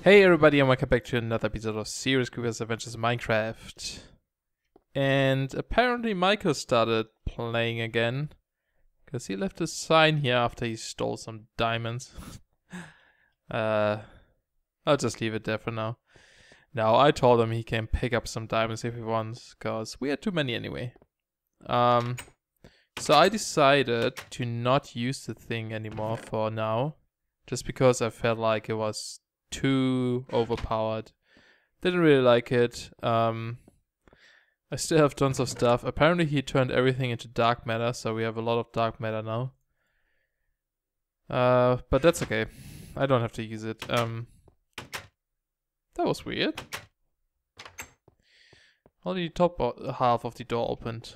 Hey everybody, and welcome back to another episode of Serious Creepers Adventures in Minecraft. And apparently Michael started playing again, because he left a sign here after he stole some diamonds. I'll just leave it there for now. Now, I told him he can pick up some diamonds if he wants, because we had too many anyway. So I decided to not use the thing anymore for now, just because I felt like it was too overpowered. Didn't really like it. I still have tons of stuff. Apparently he turned everything into dark matter, so we have a lot of dark matter now. But that's okay. I don't have to use it. That was weird. Only the top half of the door opened.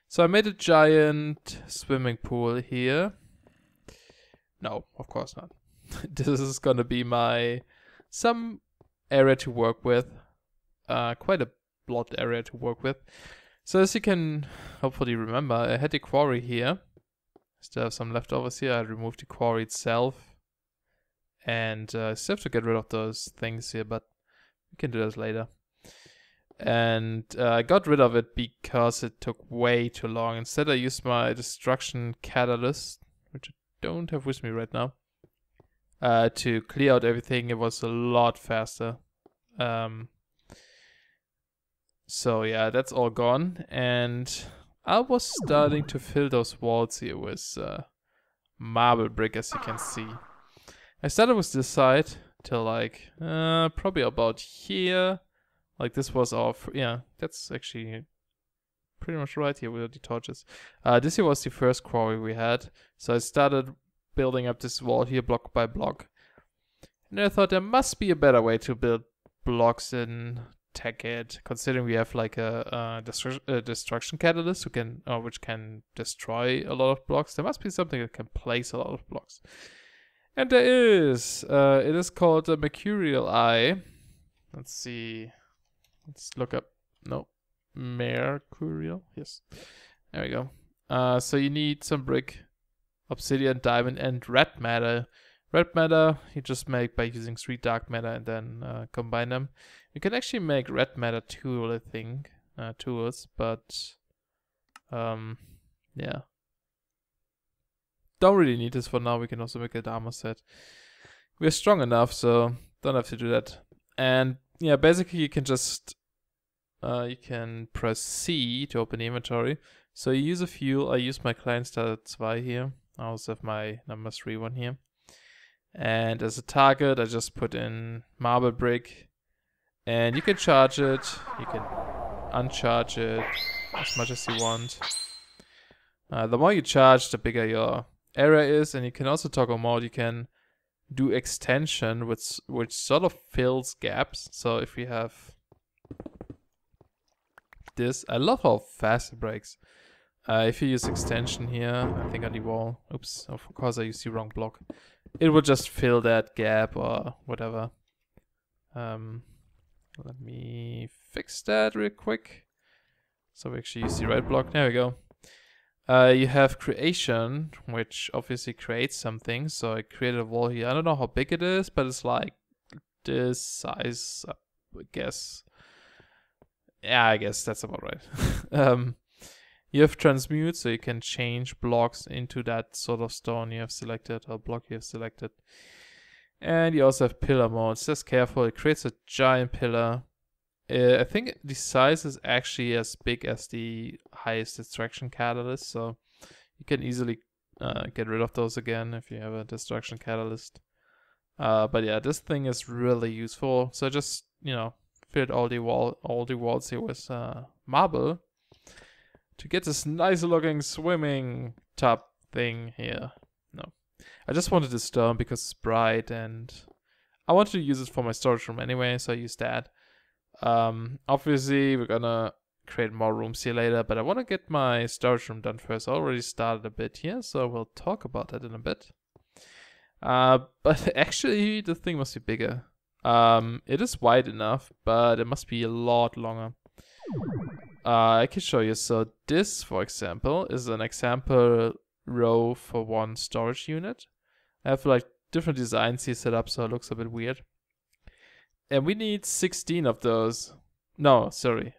So I made a giant swimming pool here. No, of course not. This is gonna be some area to work with. Quite a lot area to work with. So as you can hopefully remember, I had the quarry here. Still have some leftovers here. I removed the quarry itself. And I still have to get rid of those things here, but we can do this later. And I got rid of it because it took way too long. Instead I used my destruction catalyst, which I don't have with me right now. To clear out everything. It was a lot faster. So yeah, that's all gone. And I was starting to fill those walls here with marble brick, as you can see. I started with this side till like probably about here. Like this was our yeah, that's actually pretty much right here with the torches. This here was the first quarry we had. So I started building up this wall here block by block. And I thought there must be a better way to build blocks in Tekkit, considering we have like a destruction catalyst which can destroy a lot of blocks. There must be something that can place a lot of blocks. And there is. It is called a mercurial eye. Let's see. Let's look up. No. Mercurial. Yes. There we go. So you need some brick, obsidian, diamond, and red matter. Red matter you just make by using 3 dark matter and then combine them. You can actually make red matter tool, I think, tools, but yeah, don't really need this for now. We can also make an armor set. We're strong enough, so don't have to do that. And yeah, basically you can just you can press C to open the inventory. So you use a fuel. I use my Kleinstadt 2 here. I also have my number 3 one here. And as a target, I just put in marble brick. And you can charge it. You can uncharge it as much as you want. The more you charge, the bigger your area is. And you can also toggle mode. You can do extension, which sort of fills gaps. So if you have this, I love how fast it breaks. If you use extension here, I think on the wall. Oops, of course I used the wrong block. It would just fill that gap or whatever. Let me fix that real quick. So we actually use the right block. There we go. You have creation, which obviously creates something. So I created a wall here. I don't know how big it is, but it's like this size, I guess. Yeah, I guess that's about right. You have transmute, so you can change blocks into that sort of stone you have selected or block you have selected. And you also have pillar mode. Just careful, it creates a giant pillar. I think the size is actually as big as the highest destruction catalyst, so you can easily get rid of those again if you have a destruction catalyst. But yeah, this thing is really useful. So just, you know, filled all the walls here with marble to get this nice looking swimming tub thing here. No, I just wanted this stone because it's bright and I wanted to use it for my storage room anyway, so I used that. Obviously we're gonna create more rooms here later, but I want to get my storage room done first. I already started a bit here, so we'll talk about that in a bit. But actually the thing must be bigger. It is wide enough, but it must be a lot longer. I can show you. So this, for example, is an example row for one storage unit. I have like different designs here set up, so it looks a bit weird. And we need 16 of those. No, sorry.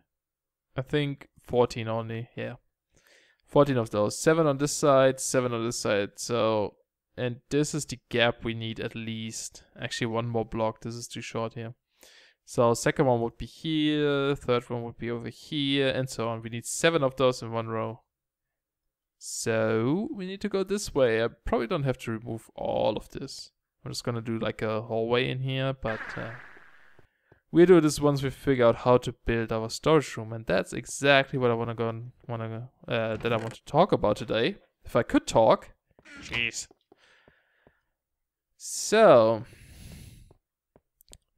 I think 14 only, yeah. 14 of those. 7 on this side, 7 on this side. So, and this is the gap we need at least. Actually, one more block. This is too short here. So, second one would be here. Third one would be over here, and so on. We need 7 of those in one row. So, we need to go this way. I probably don't have to remove all of this. I'm just gonna do like a hallway in here, but we'll do this once we figure out how to build our storage room, and that's exactly what I want to talk about today. If I could talk. Jeez. So,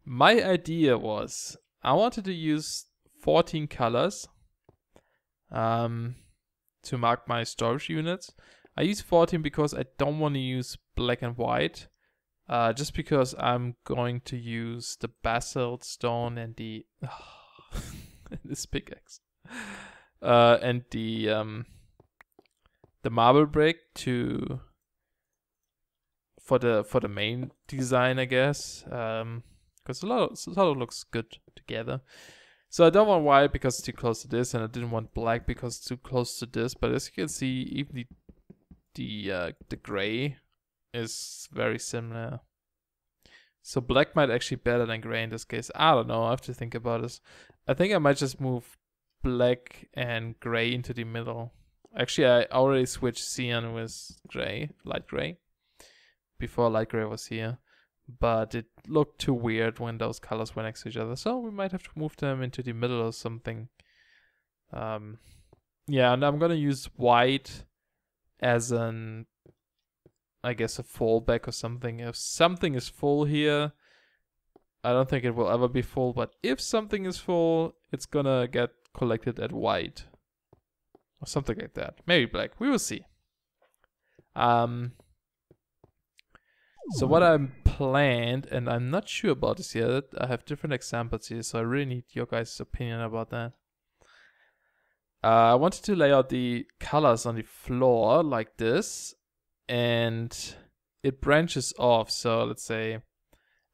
my idea was I wanted to use 14 colors to mark my storage units. I use 14 because I don't want to use black and white. Just because I'm going to use the basalt stone and the this pickaxe and the marble brick for the main design, I guess. Because a lot of looks good together. So I don't want white because it's too close to this, and I didn't want black because it's too close to this. But as you can see, even the gray is very similar. So black might actually be better than gray in this case. I don't know. I have to think about this. I think I might just move black and gray into the middle. Actually, I already switched cyan with gray, light gray, before light gray was here. But it looked too weird when those colors were next to each other. So we might have to move them into the middle or something. Yeah, and I'm going to use white as an, I guess, a fallback or something. If something is full here, I don't think it will ever be full, but if something is full, it's gonna get collected at white. Or something like that. Maybe black. We will see. So what I'm planned, and I'm not sure about this yet, I have different examples here, so I really need your guys' opinion about that. I wanted to lay out the colors on the floor like this, and it branches off. So let's say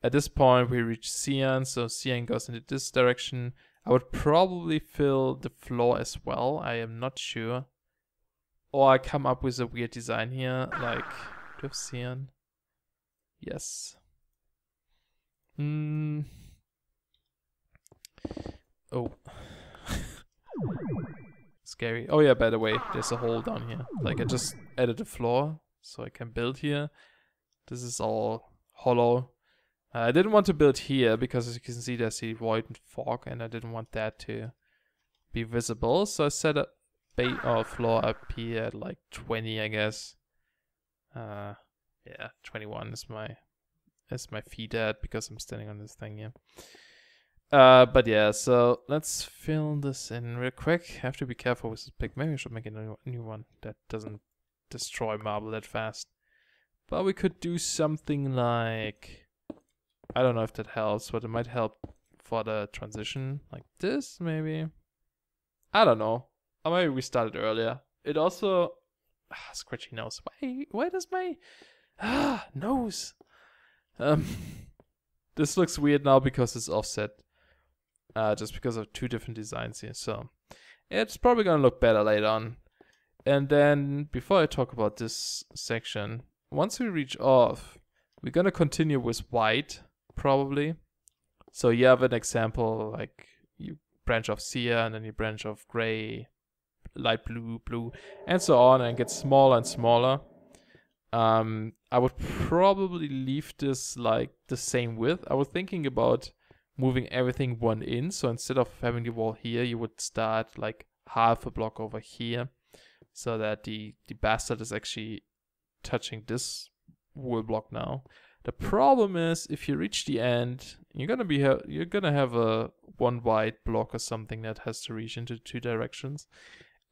at this point we reach cyan, so cyan goes into this direction. I would probably fill the floor as well, I am not sure. Or I come up with a weird design here, like, do you have cyan? Yes. Oh. Scary. Oh yeah, by the way, there's a hole down here. Like, I just added a floor so I can build here. This is all hollow. I didn't want to build here because, as you can see, there's a void fork, and I didn't want that to be visible. So I set a floor up here at like 20, I guess. Yeah, 21 is my feet at, because I'm standing on this thing here. But yeah, so let's fill this in real quick. Have to be careful with this pick. Maybe I should make a new one that doesn't destroy marble that fast. But we could do something like, I don't know if that helps, but it might help for the transition, like this maybe. I don't know. Or maybe we started earlier. It also scratchy nose. Why does my nose? This looks weird now because it's offset. Just because of two different designs here. So it's probably gonna look better later on. And then before I talk about this section, once we reach off, we're gonna continue with white, probably. So you have an example, like you branch off cyan, and then you branch off gray, light blue, blue, and so on, and get smaller and smaller. I would probably leave this like the same width. I was thinking about moving everything one in, so instead of having the wall here, you would start like half a block over here, so that the bastard is actually touching this wool block now. The problem is, if you reach the end, you're gonna have a one white block or something that has to reach into two directions,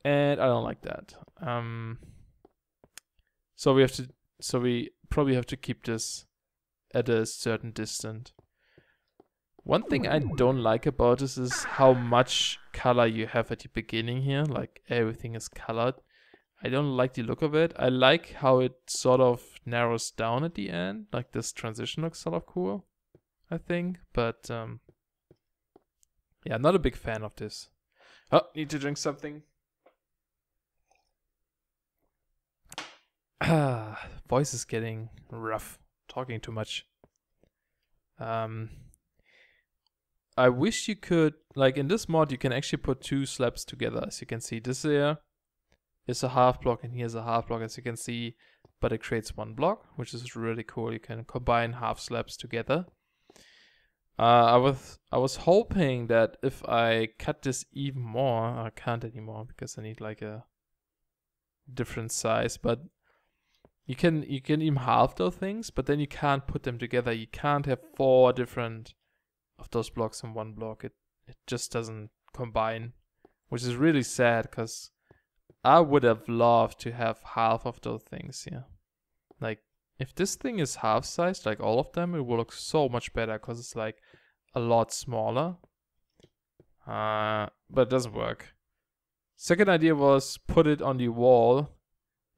and I don't like that. So we probably have to keep this at a certain distance. One thing I don't like about this is how much color you have at the beginning here. Like, everything is colored. I don't like the look of it. I like how it sort of narrows down at the end. Like this transition looks sort of cool, I think. But yeah, I'm not a big fan of this. Oh, need to drink something. Voice is getting rough. Talking too much. I wish you could, like in this mod, you can actually put two slabs together. As you can see, this here is a half block and here's a half block, as you can see, but it creates one block, which is really cool. You can combine half slabs together. I was hoping that if I cut this even more, I can't anymore because I need like a different size, but you can even halve those things, but then you can't put them together. You can't have 4 different of those blocks in one block. It just doesn't combine, which is really sad because I would have loved to have half of those things here. Like if this thing is half sized, like all of them, it will look so much better because it's like a lot smaller. But it doesn't work. Second idea was put it on the wall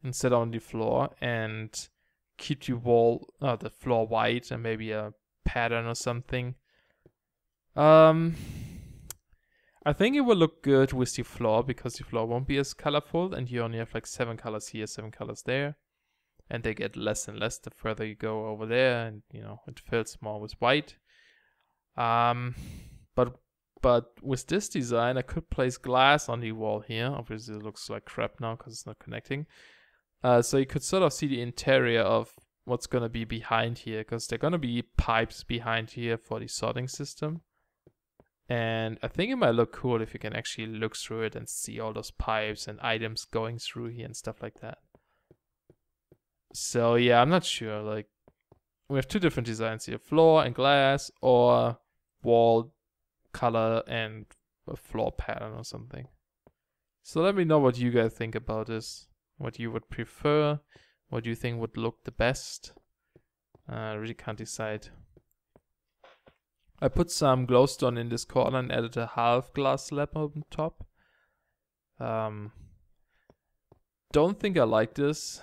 instead on the floor and keep the floor white and maybe a pattern or something. I think it will look good with the floor because the floor won't be as colorful and you only have like 7 colors here, 7 colors there. And they get less and less the further you go over there, and you know, it fills more with white. But with this design, I could place glass on the wall here. Obviously it looks like crap now because it's not connecting. So you could sort of see the interior of what's going to be behind here, because there are going to be pipes behind here for the sorting system. And I think it might look cool if you can actually look through it and see all those pipes and items going through here and stuff like that. So yeah, I'm not sure. Like, we have 2 different designs here: floor and glass, or wall color and a floor pattern or something. So let me know what you guys think about this. What you would prefer, what you think would look the best. I really can't decide. I put some glowstone in this corner and added a half glass slab on top. Don't think I like this.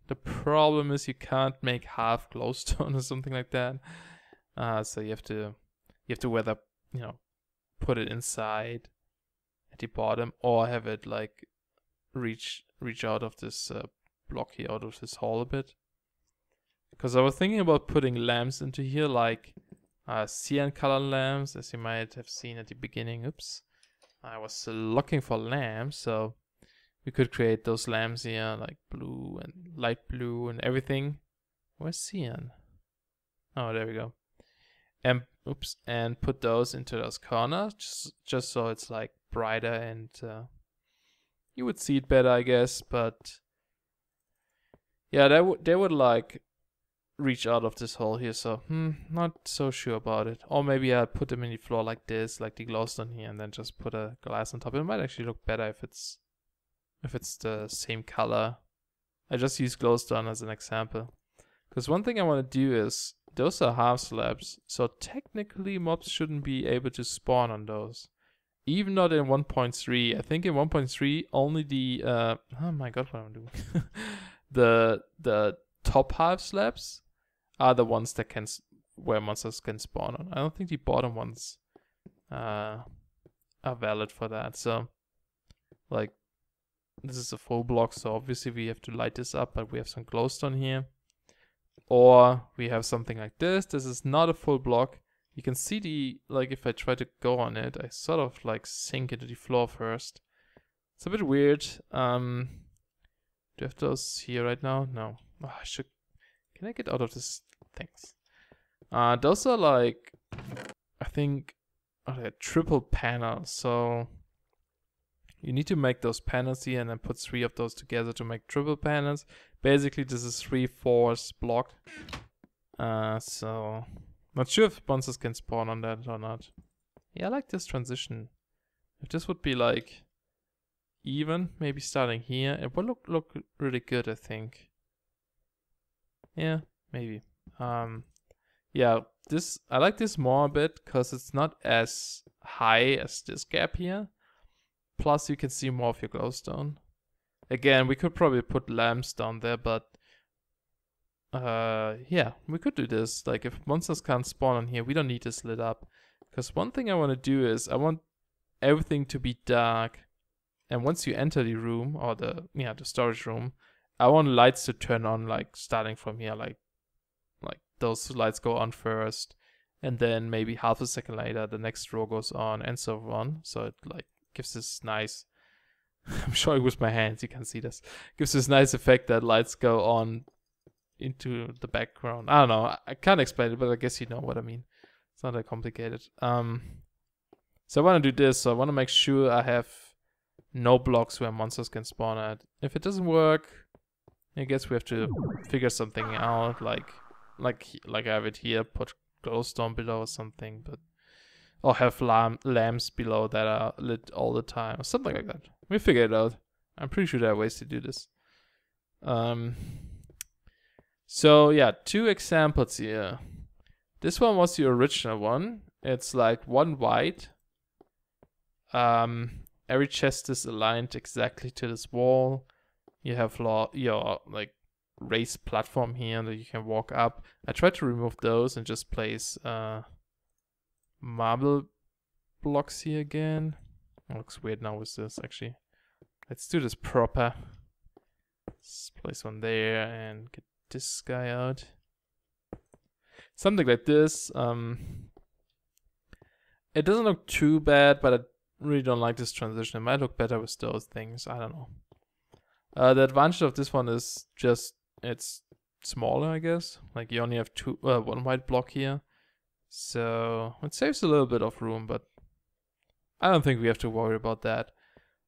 The problem is you can't make half glowstone or something like that. So you have to whether, you know, put it inside at the bottom or have it like reach out of this block here, out of this hole a bit. Because I was thinking about putting lamps into here, like cyan color lamps, as you might have seen at the beginning. Oops, I was looking for lamps, so we could create those lamps here, like blue and light blue and everything. Where's cyan? Oh, there we go. And oops, and put those into those corners, just so it's like brighter and you would see it better, I guess. But yeah, they would like reach out of this hole here, so not so sure about it. Or maybe I put them in the floor like this, like the glowstone here, and then just put a glass on top. It might actually look better if it's the same color. I just use glowstone as an example, because one thing I want to do is, those are half slabs, so technically mobs shouldn't be able to spawn on those. Even not in 1.3. I think in 1.3 only the oh my god, what am I doing? the top half slabs are the ones that where monsters can spawn on. I don't think the bottom ones are valid for that. So like, this is a full block, so obviously we have to light this up, but we have some glowstone here. Or we have something like this. This is not a full block. You can see the, like, if I try to go on it, I sort of like sink into the floor first. It's a bit weird. Do I have those here right now? No. Oh, I should. Can I get out of this? Thanks. Those are like, I think, they're triple panels. So you need to make those panels here and then put 3 of those together to make triple panels. Basically, this is 3/4 block. So not sure if monsters can spawn on that or not. Yeah, I like this transition. If this would be like even, maybe starting here, it would look really good, I think. Yeah, maybe. Yeah, this, I like this more a bit because it's not as high as this gap here. Plus you can see more of your glowstone. Again, we could probably put lamps down there, but yeah, we could do this. Like, if monsters can't spawn on here, we don't need this lit up. Because one thing I want to do is I want everything to be dark. And once you enter the room, or the storage room, I want lights to turn on, like, starting from here, like those lights go on first, and then maybe half a second later, the next row goes on, and so on. So it, like, gives this nice, I'm showing with my hands, you can see this, gives this nice effect that lights go on into the background. I don't know, I can't explain it, but I guess you know what I mean. It's not that complicated. So I want to do this, so I want to make sure I have no blocks where monsters can spawn at. If it doesn't work, I guess we have to figure something out, like I have it here, put glowstone below or something, but or have lamps below that are lit all the time, or something like that. We figure it out. I'm pretty sure there are ways to do this. So yeah, 2 examples here. This one was the original one. It's like 1 white. Every chest is aligned exactly to this wall. You have your like raised platform here that you can walk up. I tried to remove those and just place marble blocks here again. It looks weird now with this, actually. Let's do this proper. Let's place one there and get this guy out. Something like this. It doesn't look too bad, but I really don't like this transition. It might look better with those things. I don't know. The advantage of this one is just it's smaller, I guess. Like, you only have 1 white block here, so it saves a little bit of room, but I don't think we have to worry about that.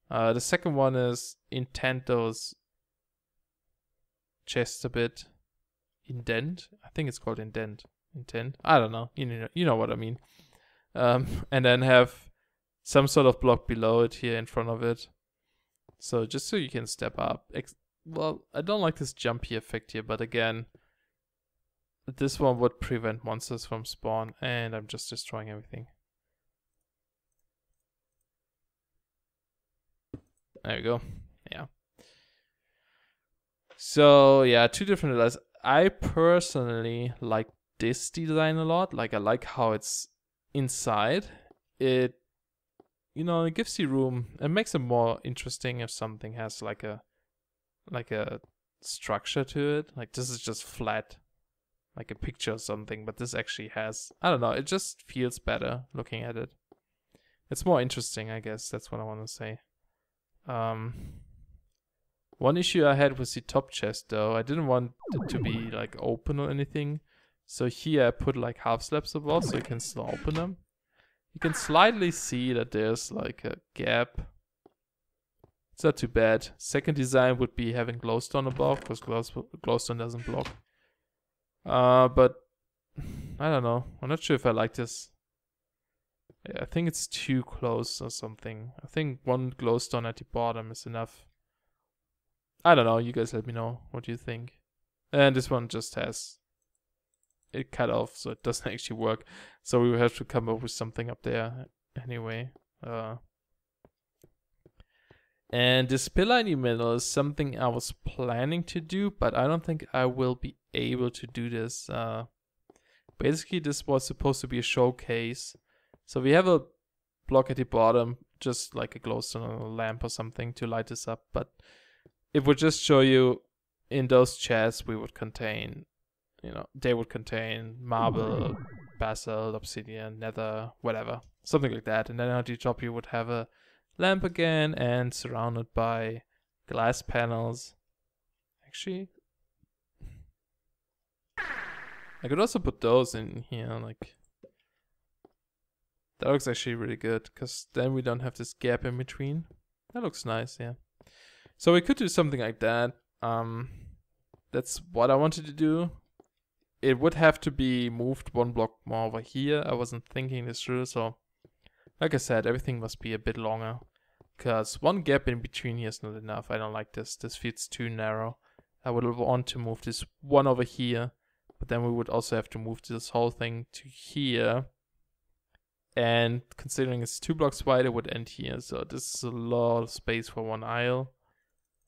The second one is indent those chests a bit. Indent? I think it's called indent. Intent? I don't know. You know what I mean. And then have some sort of block below it here in front of it. So just so you can step up. Well, I don't like this jumpy effect here, but again, this one would prevent monsters from spawn, and I'm just destroying everything. There we go. Yeah. So yeah, 2 different designs. I personally like this design a lot. Like, I like how it's inside. It gives you room. It makes it more interesting if something has like a structure to it. Like, this is just flat, like a picture or something, but this actually has, I don't know, it just feels better looking at it. It's more interesting, I guess. That's what I want to say. One issue I had was the top chest, though. I didn't want it to be like open or anything. So here I put like half slabs above, so you can still open them. You can slightly see that there's like a gap. It's not too bad. Second design would be having glowstone above, because glowstone doesn't block. But I don't know. I'm not sure if I like this. Yeah, I think it's too close or something. I think 1 glowstone at the bottom is enough. I don't know. You guys let me know what you think. And this one just has it cut off, so it doesn't actually work. So we will have to come up with something up there anyway. And this pillar in the middle is something I was planning to do, but I don't think I will be able to do this. Basically, this was supposed to be a showcase. So we have a block at the bottom, just like a glowstone or a lamp or something to light this up, but it would just show you in those chests we would contain, they would contain marble, basalt, obsidian, nether, whatever, something like that. And then at the top you would have a lamp again, and surrounded by glass panels. Actually, I could also put those in here, like, that looks actually really good, because then we don't have this gap in between. That looks nice, yeah. So we could do something like that. That's what I wanted to do. It would have to be moved 1 block more over here. I wasn't thinking this through, so like I said, everything must be a bit longer, because 1 gap in between here is not enough. I don't like this. This feels too narrow. I would want to move this 1 over here, but then we would also have to move this whole thing to here. And considering it's 2 blocks wide, it would end here. So this is a lot of space for 1 aisle.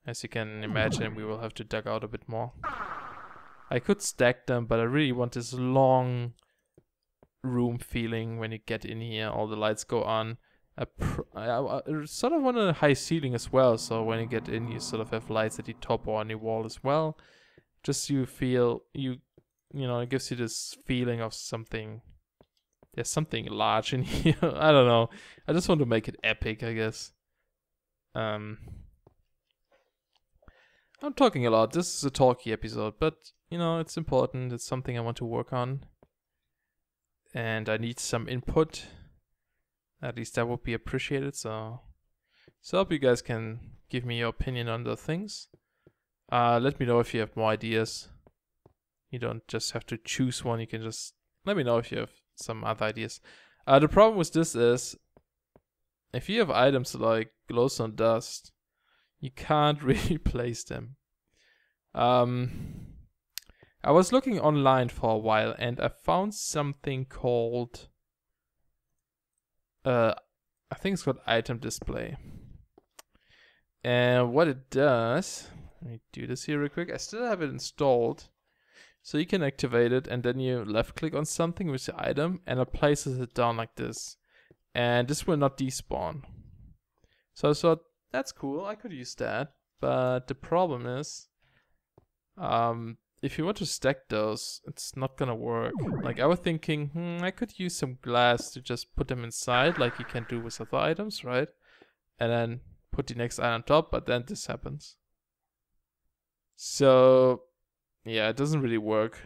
As you can imagine, we will have to dig out a bit more. I could stack them, but I really want this long room feeling when you get in here. All the lights go on. I sort of want a high ceiling as well, so when you get in, you sort of have lights at the top or on the wall as well. Just you feel, you know, it gives you this feeling of something. There's something large in here. I don't know. I just want to make it epic, I guess. I'm talking a lot. This is a talky episode, but, you know, it's important. It's something I want to work on. And I need some input. At least that would be appreciated. So I hope you guys can give me your opinion on the things. Let me know if you have more ideas. You don't just have to choose one. You can just let me know if you have some other ideas. The problem with this is, if you have items like glowstone dust, you can't really place them. I was looking online for a while and I found something called I think it's called item display. And what it does, let me do this here real quick. I still have it installed. So you can activate it and then you left click on something with the item and it places it down like this. And this will not despawn. So I thought, that's cool, I could use that. But the problem is, if you want to stack those, it's not gonna work. Like I was thinking, I could use some glass to just put them inside like you can do with other items, right? And then put the next item on top, but then this happens. So yeah, it doesn't really work.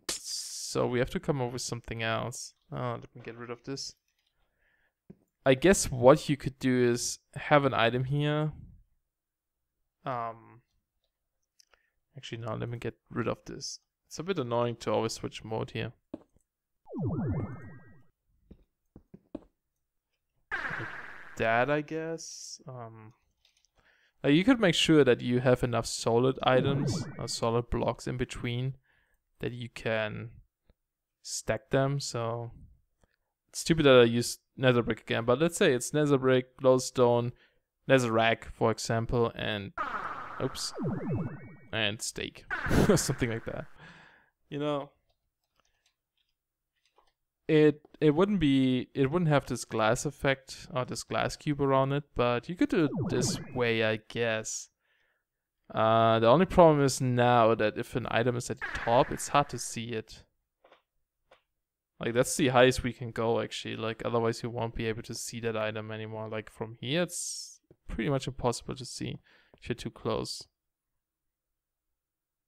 So we have to come up with something else. Oh, let me get rid of this. I guess what you could do is have an item here. Actually, no, let me get rid of this. It's a bit annoying to always switch mode here. Like that, I guess. You could make sure that you have enough solid items or solid blocks in between that you can stack them. So it's stupid that I use nether brick again, but let's say it's nether brick, glowstone, netherrack, for example, and oops, and steak or something like that. You know, it wouldn't have this glass effect or this glass cube around it, but you could do it this way, I guess. The only problem is now that if an item is at the top, it's hard to see it. Like that's the highest we can go actually. Like otherwise you won't be able to see that item anymore. Like from here, it's pretty much impossible to see if you're too close.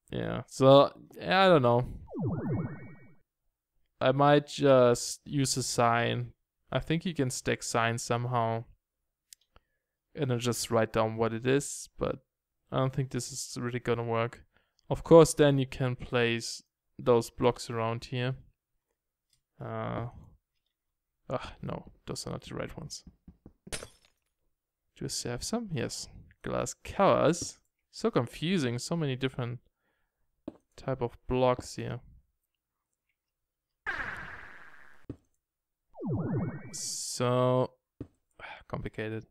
Yeah, so I don't know. I might just use a sign. I think you can stack signs somehow. And then just write down what it is, but I don't think this is really gonna work. Of course, then you can place those blocks around here. No, those are not the right ones. Do you have some? Yes. Glass covers. So confusing, so many different type of blocks here. So complicated.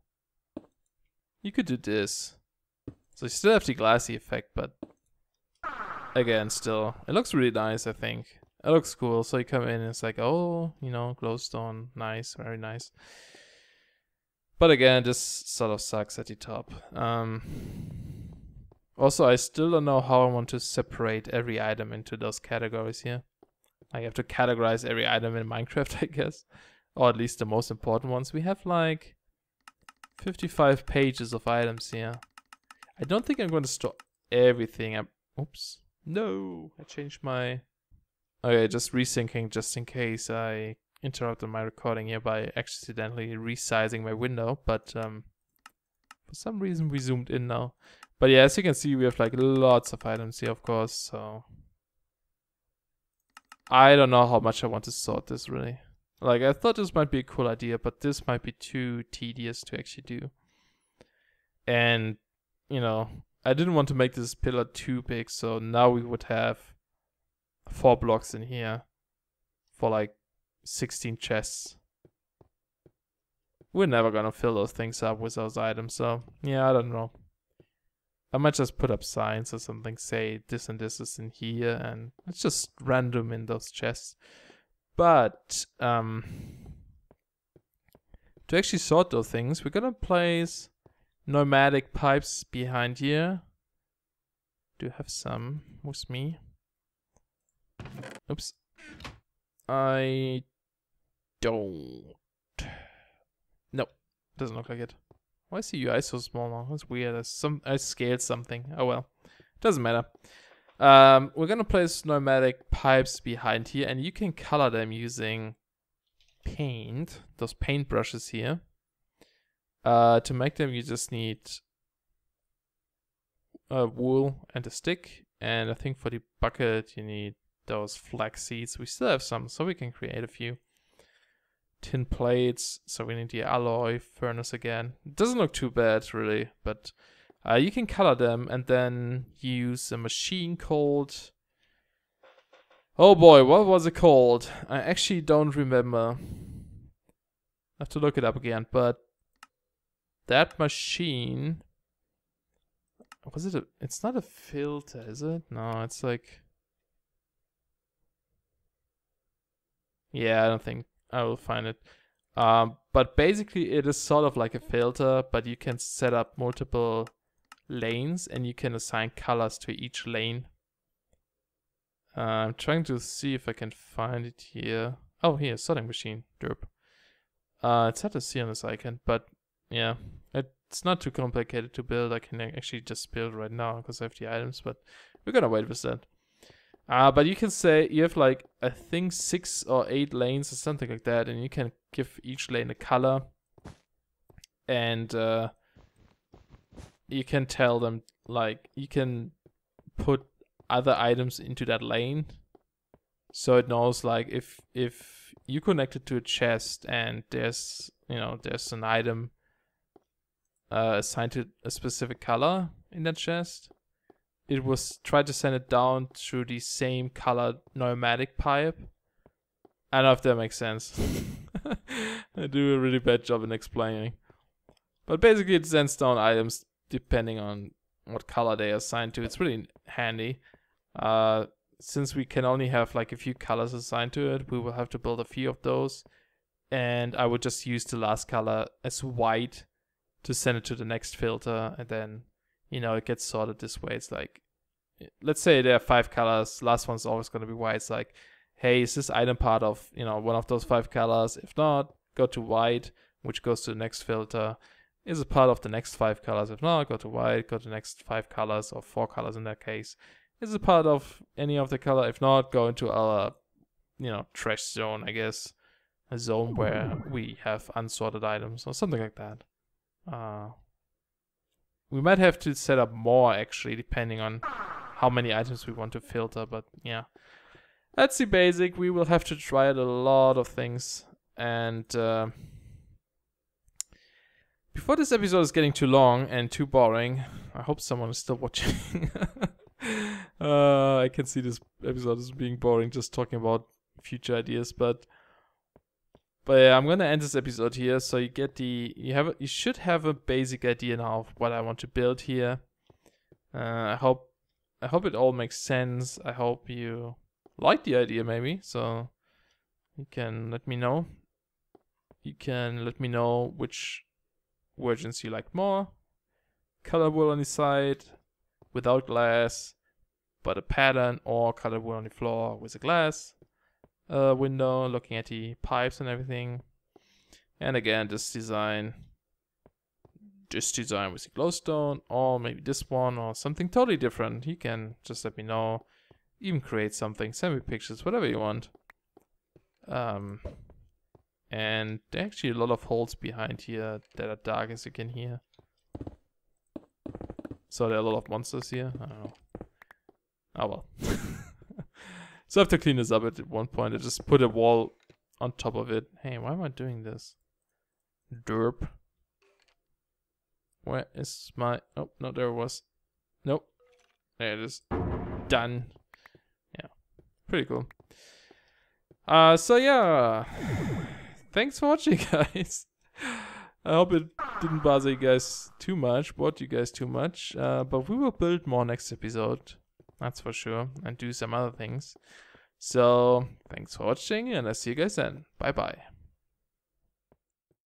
You could do this. So you still have the glassy effect, but again, still, it looks really nice, I think. It looks cool. So you come in and it's like, oh, you know, glowstone, nice, very nice. But again, this sort of sucks at the top. Also, I still don't know how I want to separate every item into those categories here. I have to categorize every item in Minecraft, I guess. Or at least the most important ones. We have like 55 pages of items here. I don't think I'm going to store everything. Oops. No, I changed my... Okay, just resyncing just in case I interrupted my recording here by accidentally resizing my window. But for some reason we zoomed in now. But yeah, as you can see, we have like lots of items here, of course. So I don't know how much I want to sort this really. Like I thought this might be a cool idea, but this might be too tedious to actually do. And you know, I didn't want to make this pillar too big, so now we would have 4 blocks in here for like 16 chests. We're never gonna fill those things up with those items, so yeah, I don't know. I might just put up signs or something, say this and this is in here, and it's just random in those chests. But to actually sort those things, we're gonna place pneumatic pipes behind here. Do have some with me. Oops. I don't. Nope, doesn't look like it. Why is the UI so small now? That's weird. I scaled something. Oh well, doesn't matter. We're gonna place pneumatic pipes behind here, and you can color them using paint. Those paint brushes here. To make them, you just need wool and a stick, and I think for the bucket you need those flax seeds. We still have some, so we can create a few. Tin plates, so we need the alloy furnace again. It doesn't look too bad really, but you can color them and then use a machine called, oh boy, what was it called? I actually don't remember. I have to look it up again, but that machine, was it it's not a filter, is it? No, it's like, yeah, I don't think I will find it. But basically it is sort of like a filter, but you can set up multiple lanes and you can assign colors to each lane. I'm trying to see if I can find it here. Oh, here, sorting machine. Derp. It's hard to see on this icon, but yeah, it's not too complicated to build. I can actually just build right now because I have the items, but we're gonna wait with that. But you can say you have like, I think 6 or 8 lanes or something like that, and you can give each lane a color, and you can tell them, like, you can put other items into that lane, so it knows, like, if you connect it to a chest and there's an item assigned to a specific color in that chest, it was try to send it down through the same colored pneumatic pipe. I don't know if that makes sense. I do a really bad job in explaining. But basically it sends down items depending on what color they are assigned to. It's really handy. Since we can only have like a few colors assigned to it, we will have to build a few of those. And I would just use the last color as white to send it to the next filter, and then it gets sorted this way. It's like, let's say there are 5 colors, last one's always going to be white. It's like, hey, is this item part of, one of those 5 colors? If not, go to white, which goes to the next filter. Is it part of the next 5 colors? If not, go to white, go to the next 5 colors, or 4 colors in that case. Is it part of any of the color? If not, go into our, trash zone, I guess. A zone where we have unsorted items, or something like that. We might have to set up more, actually, depending on how many items we want to filter, but yeah. That's the basic. We will have to try out a lot of things. And before this episode is getting too long and too boring, I hope someone is still watching. I can see this episode is being boring, just talking about future ideas, but yeah, I'm gonna end this episode here, so you get you should have a basic idea now of what I want to build here. I hope it all makes sense. I hope you like the idea, maybe. So you can let me know. You can let me know which versions you like more. Color wool on the side without glass, but a pattern, or color wool on the floor with a glass window, looking at the pipes and everything. And again, this design with the glowstone, or maybe this one, or something totally different. You can just let me know. Even create something, send me pictures, whatever you want. And there are actually a lot of holes behind here that are dark, as you can hear. So there are a lot of monsters here. I don't know. Oh well. So I have to clean this up at one point. I just put a wall on top of it. Hey, why am I doing this? Derp. Where is my... Oh, no, there it was. Nope. There it is. Done. Yeah. Pretty cool. So yeah. Thanks for watching, guys. I hope it didn't bother you guys too much, bored you guys too much, but we will build more next episode, that's for sure, and do some other things. So, thanks for watching, and I'll see you guys then. Bye bye.